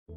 The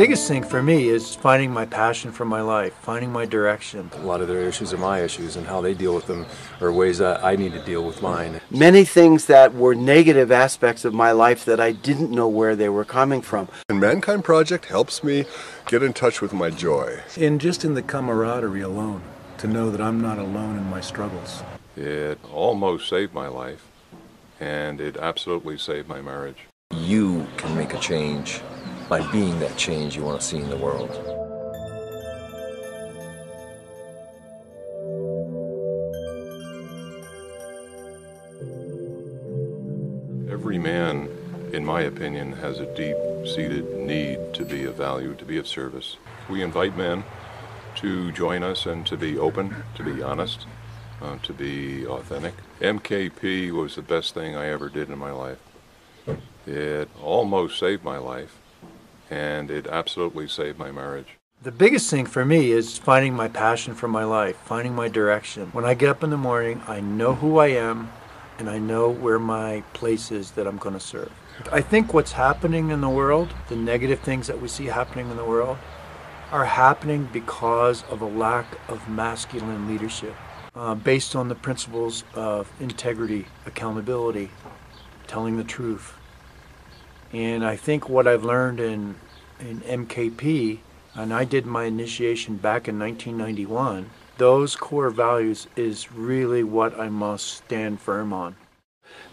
biggest thing for me is finding my passion for my life, finding my direction. A lot of their issues are my issues, and how they deal with them are ways that I need to deal with mine. Many things that were negative aspects of my life that I didn't know where they were coming from. And ManKind Project helps me get in touch with my joy. And just in the camaraderie alone, to know that I'm not alone in my struggles. It almost saved my life, and it absolutely saved my marriage. You can make a change by being that change you want to see in the world. Every man, in my opinion, has a deep-seated need to be of value, to be of service. We invite men to join us and to be open, to be honest, to be authentic. MKP was the best thing I ever did in my life. It almost saved my life, and it absolutely saved my marriage. The biggest thing for me is finding my passion for my life, finding my direction. When I get up in the morning, I know who I am, and I know where my place is that I'm going to serve. I think what's happening in the world, the negative things that we see happening in the world, are happening because of a lack of masculine leadership, based on the principles of integrity, accountability, telling the truth. And I think what I've learned in MKP, and I did my initiation back in 1991, those core values is really what I must stand firm on.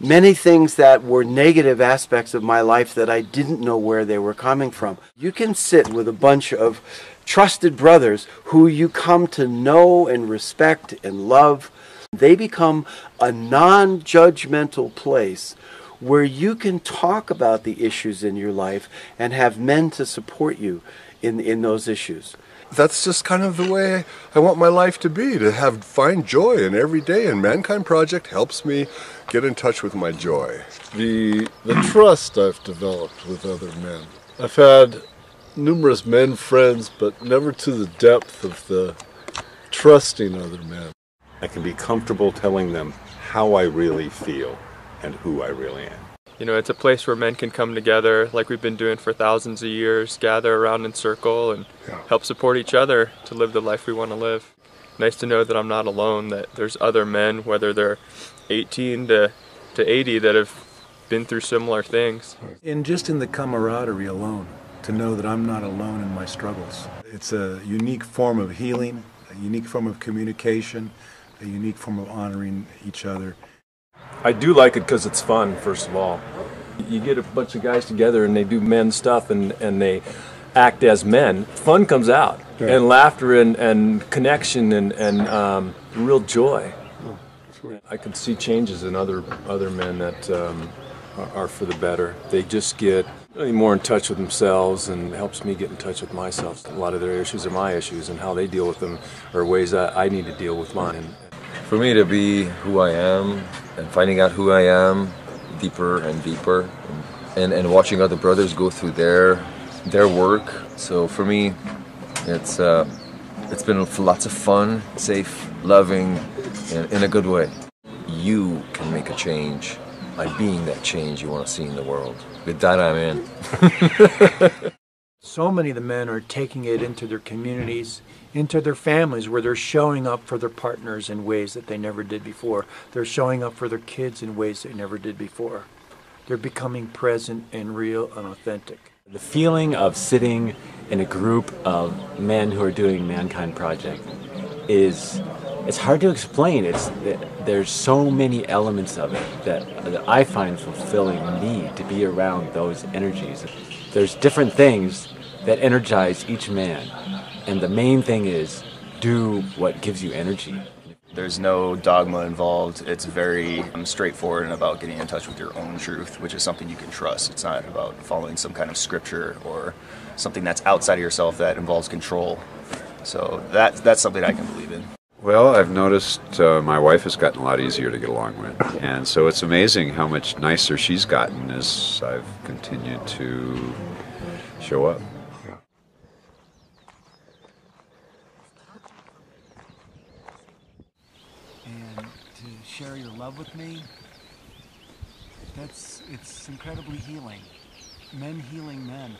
Many things that were negative aspects of my life that I didn't know where they were coming from. You can sit with a bunch of trusted brothers who you come to know and respect and love. They become a non-judgmental place where you can talk about the issues in your life and have men to support you in those issues. That's just kind of the way I want my life to be, to find joy in every day, and ManKind Project helps me get in touch with my joy. The trust I've developed with other men. I've had numerous men friends, but never to the depth of the trusting other men. I can be comfortable telling them how I really feel and who I really am. You know, it's a place where men can come together like we've been doing for thousands of years, gather around in circle and help support each other to live the life we want to live. Nice to know that I'm not alone, that there's other men, whether they're 18 to 80, that have been through similar things. And just in the camaraderie alone, to know that I'm not alone in my struggles. It's a unique form of healing, a unique form of communication, a unique form of honoring each other. I do like it because it's fun, first of all. You get a bunch of guys together and they do men stuff and they act as men. Fun comes out, and laughter and connection and real joy. I can see changes in other men that are for the better. They just get really more in touch with themselves, and helps me get in touch with myself. A lot of their issues are my issues, and how they deal with them are ways that I need to deal with mine. For me to be who I am and finding out who I am deeper and deeper, and watching other brothers go through their work. So for me, it's been lots of fun, safe, loving, in a good way. You can make a change by being that change you want to see in the world. With that, I'm in. So many of the men are taking it into their communities, into their families, where they're showing up for their partners in ways that they never did before. They're showing up for their kids in ways they never did before. They're becoming present and real and authentic. The feeling of sitting in a group of men who are doing ManKind Project it's hard to explain. There's so many elements of it that I find fulfilling me to be around those energies. There's different things that energize each man, and the main thing is do what gives you energy. There's no dogma involved. It's very straightforward and about getting in touch with your own truth, which is something you can trust. It's not about following some kind of scripture or something that's outside of yourself that involves control. So that's something I can believe in. Well, I've noticed my wife has gotten a lot easier to get along with, and so it's amazing how much nicer she's gotten as I've continued to show up. And to share your love with me, it's incredibly healing. Men healing men.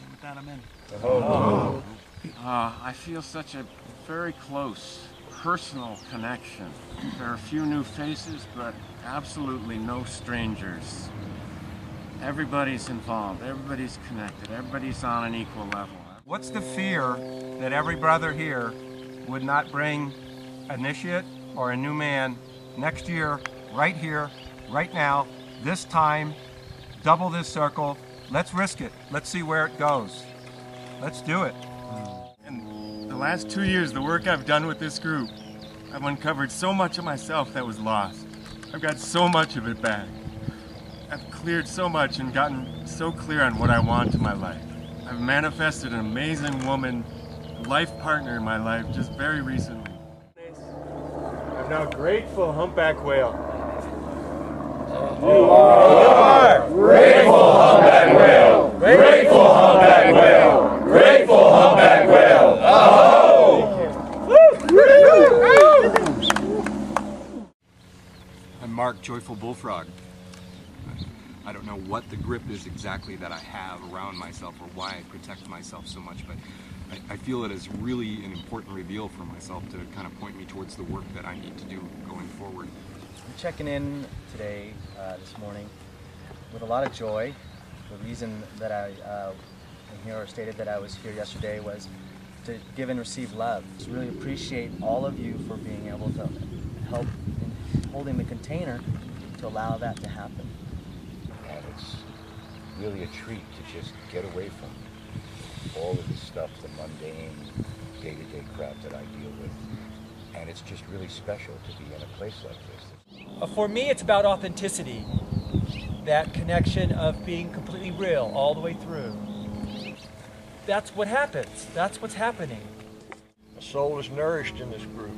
And with that, I'm in. Oh. I feel such a very close, personal connection. There are a few new faces, but absolutely no strangers. Everybody's involved, everybody's connected, everybody's on an equal level. What's the fear that every brother here would not bring an initiate or a new man next year, right here, right now, this time, double this circle? Let's risk it. Let's see where it goes. Let's do it. In the last 2 years, the work I've done with this group, I've uncovered so much of myself that was lost. I've got so much of it back. I've cleared so much and gotten so clear on what I want in my life. I've manifested an amazing woman, a life partner in my life just very recently. I'm now grateful humpback whale. You are grateful humpback whale. Grateful humpback whale. Grateful humpback whale. Oh! I'm Mark, Joyful Bullfrog. I don't know what the grip is exactly that I have around myself or why I protect myself so much, but I feel it is really an important reveal for myself to kind of point me towards the work that I need to do going forward. I'm checking in today, this morning, with a lot of joy. The reason that I am here, or stated that I was here yesterday, was to give and receive love. Just really appreciate all of you for being able to help in holding the container to allow that to happen. And it's really a treat to just get away from all of the stuff, the mundane, day-to-day crap that I deal with. And it's just really special to be in a place like this. For me, it's about authenticity. That connection of being completely real all the way through. That's what happens. That's what's happening. My soul is nourished in this group,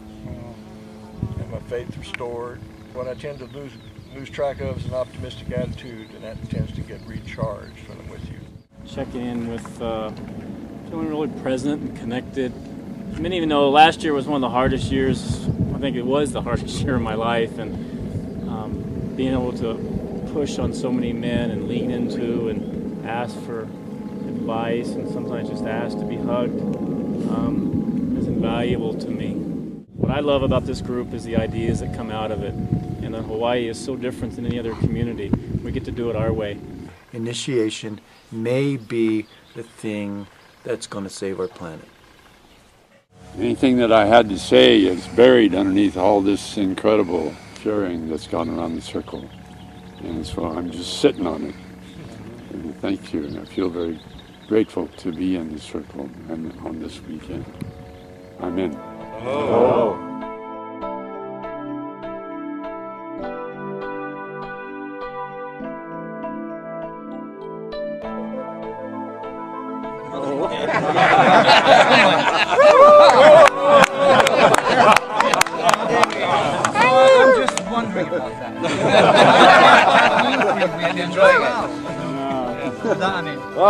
and my faith restored. What I tend to lose track of is an optimistic attitude, and that tends to get recharged when I'm with you. Checking in with feeling really present and connected. I mean, even though last year was one of the hardest years, I think it was the hardest year of my life, and being able to push on so many men and lean into and ask for advice and sometimes just ask to be hugged is invaluable to me. What I love about this group is the ideas that come out of it, and that Hawaii is so different than any other community. We get to do it our way. Initiation may be the thing that's going to save our planet. Anything that I had to say is buried underneath all this incredible sharing that's gone around the circle. And so I'm just sitting on it. And thank you. And I feel very grateful to be in the circle and on this weekend. I'm in. Oh. I'm just wondering about that. We're enjoying it. I mean. Oh.